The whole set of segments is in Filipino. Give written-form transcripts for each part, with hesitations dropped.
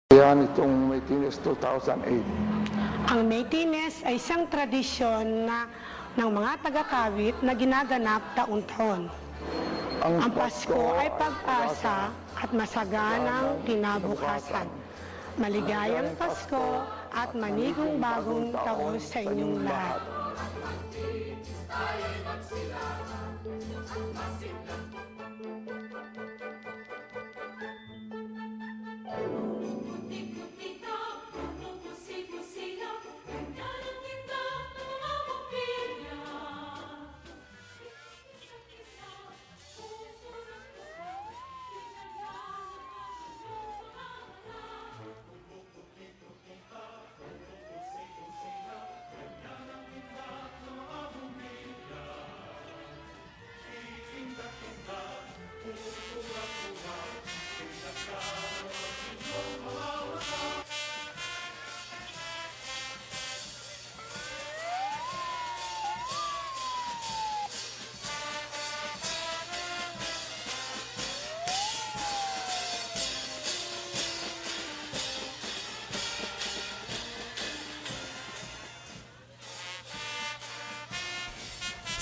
Yan itong Maytines 2008. Ang Maytines ay isang tradisyon ng mga taga-Kawit na ginaganap taon-taon. Ang Pasko ay pag-asa at masaganang kinabukasan. Maligayang Pasko at manigong bagong taon sa inyong lahat.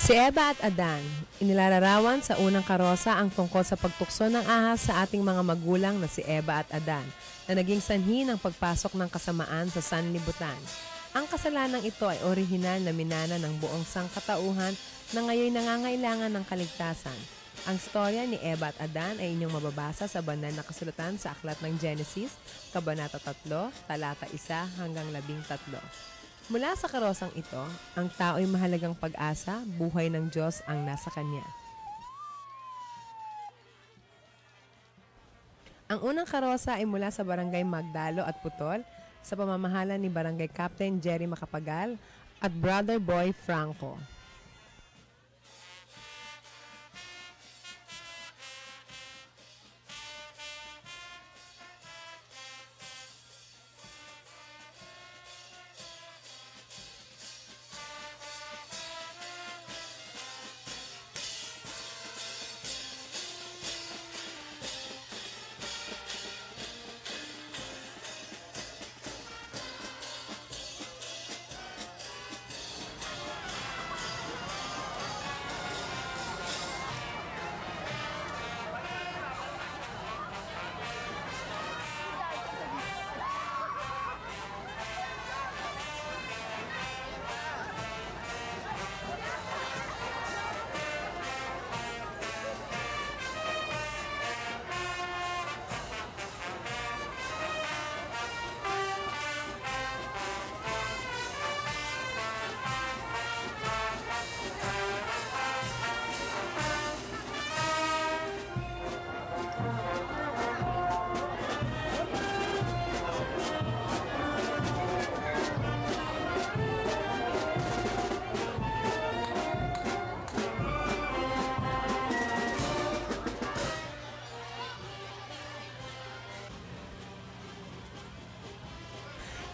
Si Eva at Adan, inilalarawan sa unang karosa ang tungkol sa pagtukso ng ahas sa ating mga magulang na si Eva at Adan na naging sanhi ng pagpasok ng kasamaan sa sanlibutan. Ang kasalanang ito ay orihinal na minana ng buong sangkatauhan na ngayon nangangailangan ng kaligtasan. Ang storya ni Eva at Adan ay inyong mababasa sa banal na kasulatan sa Aklat ng Genesis, Kabanata 3, Talata 1 hanggang 13. Mula sa karosang ito, ang tao'y mahalagang pag-asa, buhay ng Diyos ang nasa kanya. Ang unang karosa ay mula sa Barangay Magdalo at Putol sa pamamahala ni Barangay Captain Jerry Macapagal at Brother Boy Franco.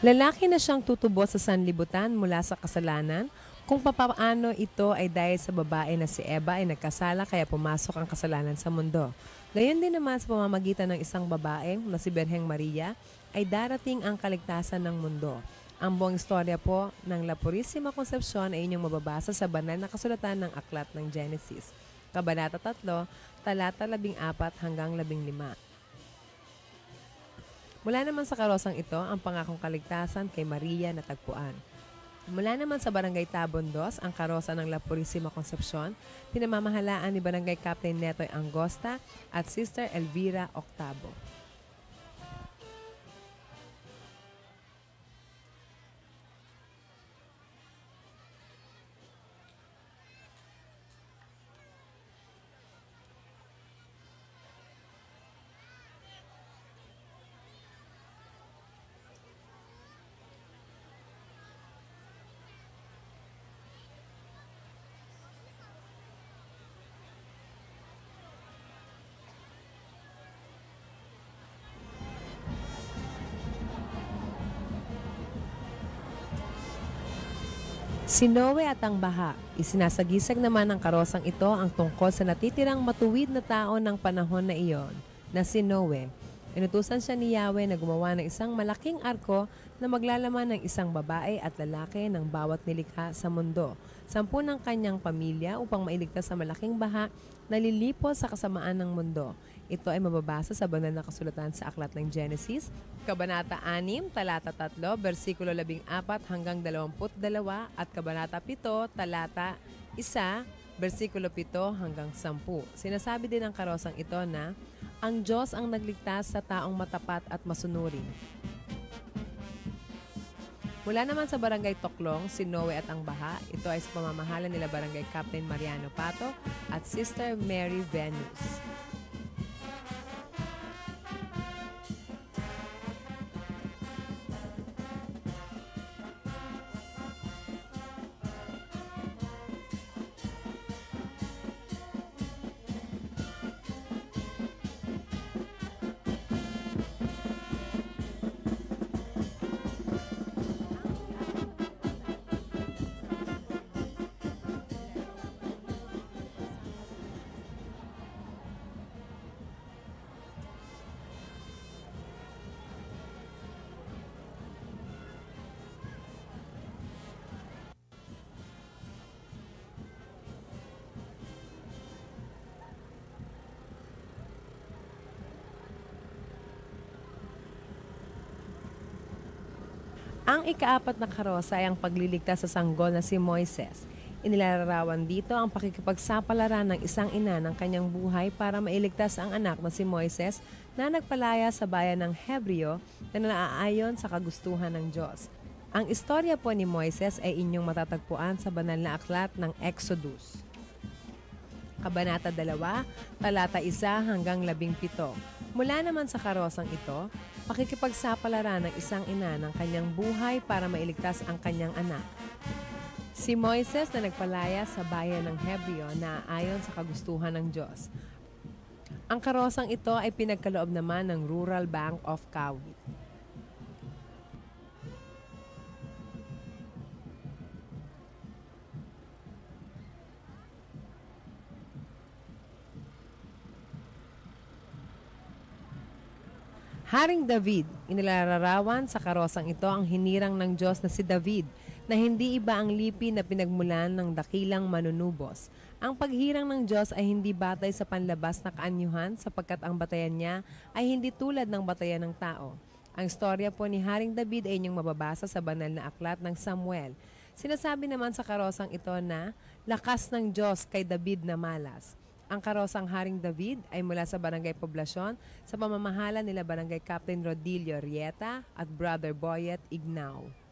Lalaki na siyang tutubo sa sanlibutan mula sa kasalanan kung papaano ito ay dahil sa babae na si Eva ay nagkasala kaya pumasok ang kasalanan sa mundo. Gayon din naman sa pamamagitan ng isang babae na si Birheng Maria ay darating ang kaligtasan ng mundo. Ang buong istorya po ng La Purísima Concepcion ay inyong mababasa sa banal na kasulatan ng Aklat ng Genesis, Kabanata 3, Talata 14 hanggang 15. Mula naman sa karosang ito, ang pangakong kaligtasan kay Maria na tagpuan. Mula naman sa Barangay Tabon 2, ang karosa ng La Purísima Concepcion, pinamamahalaan ni Barangay Captain Netoy Angosta at Sister Elvira Octavo. Si Noe at ang baha. Isinasagisag naman ng karosang ito ang tungkol sa natitirang matuwid na tao ng panahon na iyon, na si Noe. Inutusan siya ni Yahweh na gumawa ng isang malaking arko na maglalaman ng isang babae at lalaki ng bawat nilikha sa mundo, 10 ng kanyang pamilya upang mailigtas sa malaking baha na lilipol sa kasamaan ng mundo. Ito ay mababasa sa banal na kasulatan sa Aklat ng Genesis, Kabanata 6, talata 3, versikulo 14 hanggang 22 at Kabanata 7, talata 1, versikulo 7 hanggang 10. Sinasabi din ng karosang ito na ang Diyos ang nagligtas sa taong matapat at masunurin. Mula naman sa Barangay Toklong, si Noe at ang Baha, ito ay sa pamamahala nila Barangay Captain Mariano Pato at Sister Mary Venus. Ang ikaapat na karosa ay ang pagliligtas sa sanggol na si Moises. Inilalarawan dito ang pakikipagsapalaran ng isang ina ng kanyang buhay para mailigtas ang anak na si Moises na nagpalaya sa bayan ng Hebreo na naaayon sa kagustuhan ng Diyos. Ang istorya po ni Moises ay inyong matatagpuan sa banal na aklat ng Exodus. Kabanata 2, talata 1 hanggang 17. Mula naman sa karosang ito, pakikipagsapalaran ng isang ina ng kanyang buhay para mailigtas ang kanyang anak. Si Moises na nagpalaya sa bayan ng Hebreo na ayon sa kagustuhan ng Diyos. Ang karosang ito ay pinagkaloob naman ng Rural Bank of Kawit. Haring David, inilalarawan sa karosang ito ang hinirang ng Diyos na si David na hindi iba ang lipi na pinagmulan ng dakilang manunubos. Ang paghirang ng Diyos ay hindi batay sa panlabas na kaanyuhan sapagkat ang batayan niya ay hindi tulad ng batayan ng tao. Ang istorya po ni Haring David ay inyong mababasa sa banal na aklat ng Samuel. Sinasabi naman sa karosang ito na lakas ng Diyos kay David na malas. Ang karosang Haring David ay mula sa Barangay Poblasyon sa pamamahala nila Barangay Captain Rodilio Rieta at Brother Boyet Ignao.